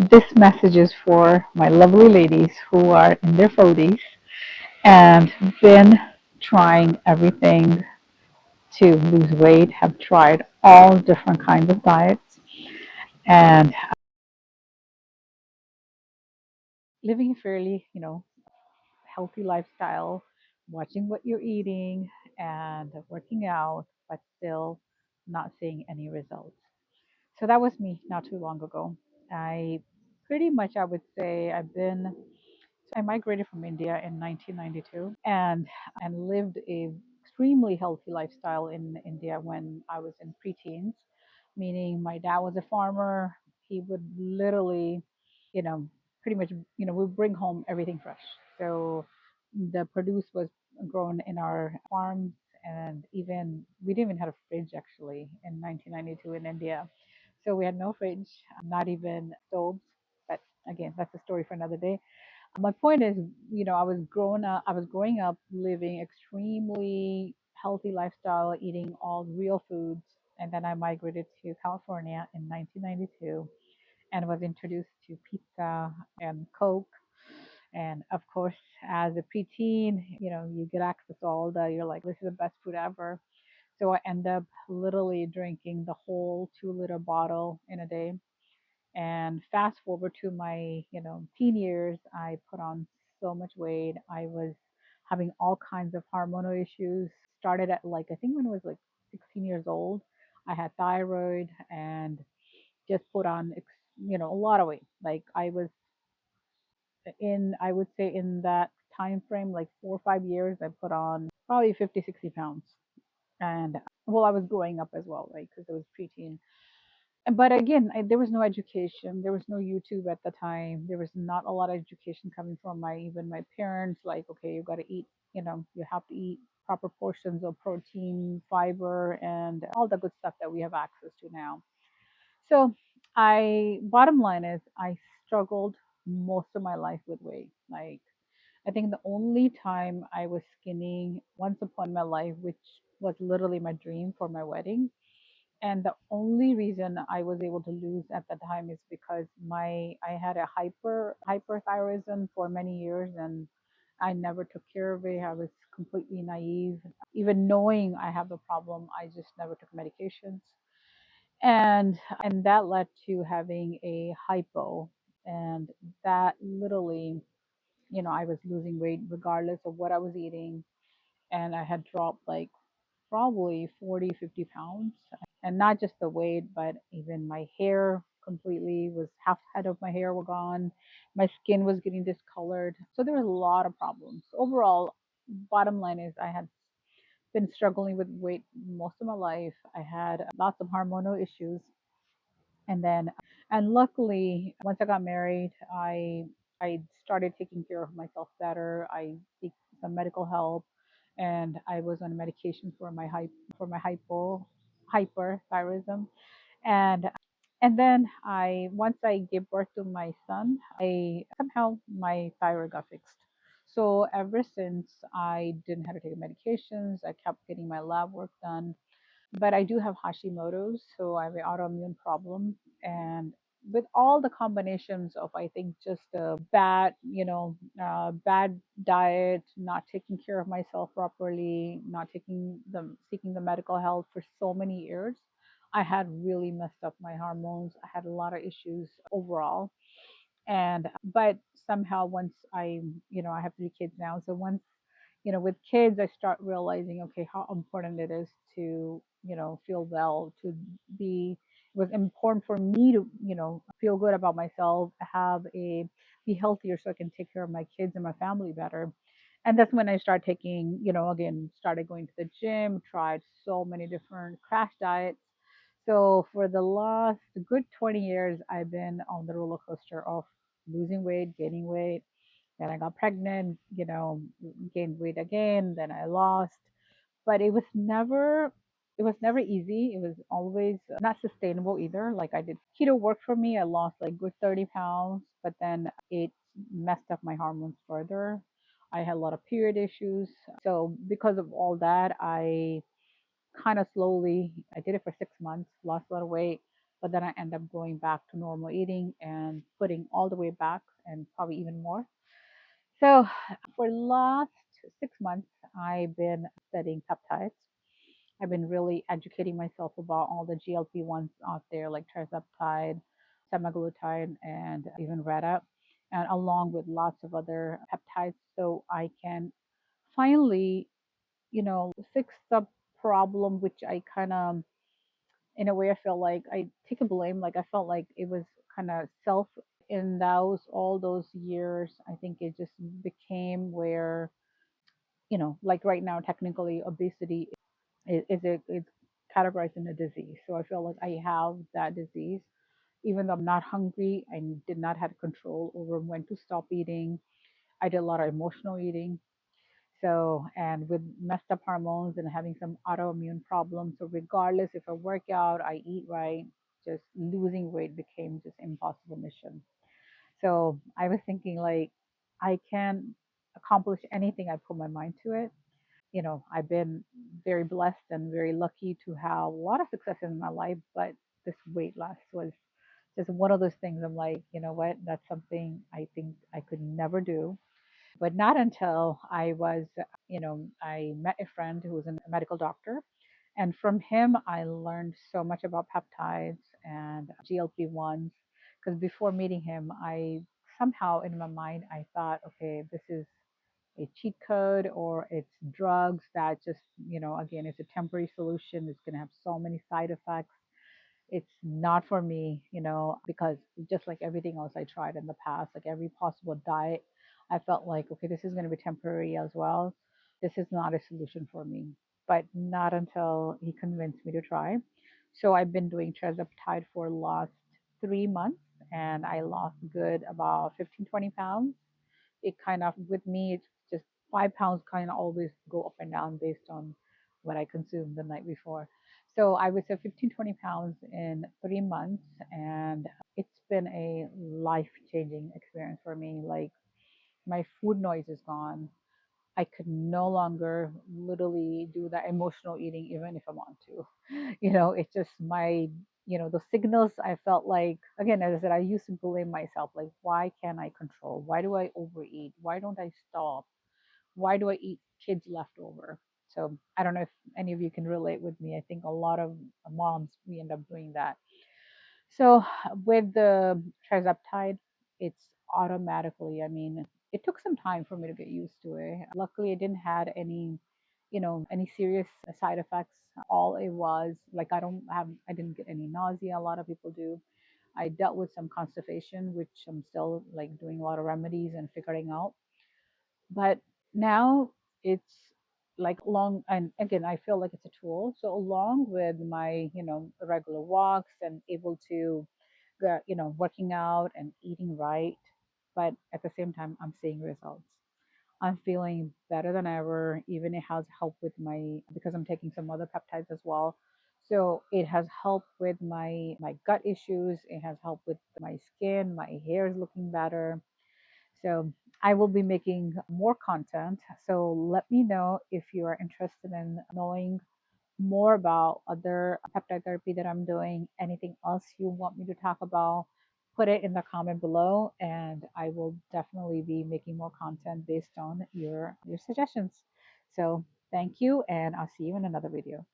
this message is for my lovely ladies who are in their 40s and been trying everything to lose weight, have tried all different kinds of diets, and living a fairly, healthy lifestyle, watching what you're eating and working out, but still not seeing any results. So that was me not too long ago. I pretty much, I would say, I migrated from India in 1992 and lived a extremely healthy lifestyle in India when I was in preteens, meaning my dad was a farmer. He would literally, you know, pretty much, would bring home everything fresh. So the produce was grown in our farms, and even we didn't even have a fridge actually in 1992 in India. So we had no fridge, not even stoves. But again, that's a story for another day. My point is, I was growing up living extremely healthy lifestyle, eating all real foods, and then I migrated to California in 1992 and was introduced to pizza and Coke. And of course, as a preteen, you get access to all the, you're like, this is the best food ever. So I end up literally drinking the whole 2 liter bottle in a day. And fast forward to my, teen years, I put on so much weight. I was having all kinds of hormonal issues. Started at like, I think when I was like 16 years old, I had thyroid and just put on, a lot of weight. Like I was I would say in that time frame, like 4 or 5 years, I put on probably 50, 60 pounds. And well, I was growing up as well, right? Because I was preteen. But again, there was no education. There was no YouTube at the time. There was not a lot of education coming from even my parents. Like, okay, you got to eat. You have to eat proper portions of protein, fiber, and all the good stuff that we have access to now. So, bottom line is, I struggled most of my life with weight. Like, I think the only time I was skinny once upon my life, which was literally my dream for my wedding, and the only reason I was able to lose at the time is because I had a hyperthyroidism for many years, and I never took care of it. I was completely naive. Even knowing I have the problem, I just never took medications. And that led to having a hypo, and that literally, I was losing weight regardless of what I was eating, and I had dropped like probably 40, 50 pounds. And not just the weight, but even my hair completely was half head of my hair were gone. My skin was getting discolored. So there was a lot of problems. Overall, bottom line is I had been struggling with weight most of my life. I had lots of hormonal issues. And then, and luckily, once I got married, I started taking care of myself better. I seek some medical help, and I was on medication for my hyperthyroidism, and and then once I gave birth to my son, I somehow my thyroid got fixed. So ever since I didn't have to take medications, I kept getting my lab work done, but I do have Hashimoto's, so I have an autoimmune problem. And with all the combinations of, I think, just bad diet, not taking care of myself properly, not seeking the medical help for so many years, I had really messed up my hormones. I had a lot of issues overall. And but somehow once I have 3 kids now, so once with kids I start realizing, okay, how important it is to feel well, to be it was important for me to feel good about myself, have a be healthier so I can take care of my kids and my family better. And that's when I started taking, again, started going to the gym, tried so many different crash diets. So for the last good 20 years, I've been on the roller coaster of losing weight, gaining weight. Then I got pregnant, gained weight again, then I lost. But it was never easy. It was always not sustainable either. Like I did keto worked for me. I lost like good 30 pounds, but then it messed up my hormones further. I had a lot of period issues. So because of all that, I kind of slowly, I did it for 6 months, lost a lot of weight, but then I end up going back to normal eating and putting all the way back and probably even more. So for last 6 months, I've been studying peptides. I've been really educating myself about all the GLP-1s out there, like tirzepatide, semaglutide, and even Retta, and along with lots of other peptides, so I can finally, fix the problem, which I kind of, in a way, I feel like I take a blame. Like I felt like it was kind of self in those all those years. I think it just became where, like right now, technically, obesity is categorized in a disease. So I feel like I have that disease, even though I'm not hungry. I did not have control over when to stop eating. I did a lot of emotional eating. So, and with messed up hormones and having some autoimmune problems. So, regardless if I work out, I eat right, just losing weight became just impossible mission. So, I was thinking like, I can accomplish anything I put my mind to it. I've been very blessed and very lucky to have a lot of success in my life, but this weight loss was just one of those things. I'm like, you know what? That's something I think I could never do. But not until I met a friend who was a medical doctor. And from him, I learned so much about peptides and GLP-1s. Because before meeting him, I somehow in my mind, I thought, okay, this is a cheat code or it's drugs that just, again, it's a temporary solution. It's going to have so many side effects. It's not for me, because just like everything else I tried in the past, like every possible diet, I felt like, okay, this is going to be temporary as well. This is not a solution for me. But not until he convinced me to try. So I've been doing tirzepatide for the last 3 months, and I lost good about 15, 20 pounds. It kind of, with me, it's just 5 pounds kind of always go up and down based on what I consumed the night before. So I would say 15, 20 pounds in 3 months. And it's been a life changing experience for me. Like my food noise is gone. I could no longer literally do that emotional eating, even if I want to. It's just the signals I felt like, again, as I said, I used to blame myself, like, why can't I control? Why do I overeat? Why don't I stop? Why do I eat kids leftover? So I don't know if any of you can relate with me. I think a lot of moms, we end up doing that. So with the trizeptide, it's automatically, I mean, it took some time for me to get used to it. Luckily, I didn't had any serious side effects. All it was like I didn't get any nausea. A lot of people do. I dealt with some constipation, which I'm still like doing a lot of remedies and figuring out. But now it's like long, and again, I feel like it's a tool. So along with my, regular walks and able to, working out and eating right, but at the same time, I'm seeing results. I'm feeling better than ever. Even it has helped with because I'm taking some other peptides as well. So it has helped with my gut issues. It has helped with my skin. My hair is looking better. So I will be making more content. So let me know if you are interested in knowing more about other peptide therapy that I'm doing, anything else you want me to talk about, put it in the comment below and I will definitely be making more content based on your suggestions. So thank you and I'll see you in another video.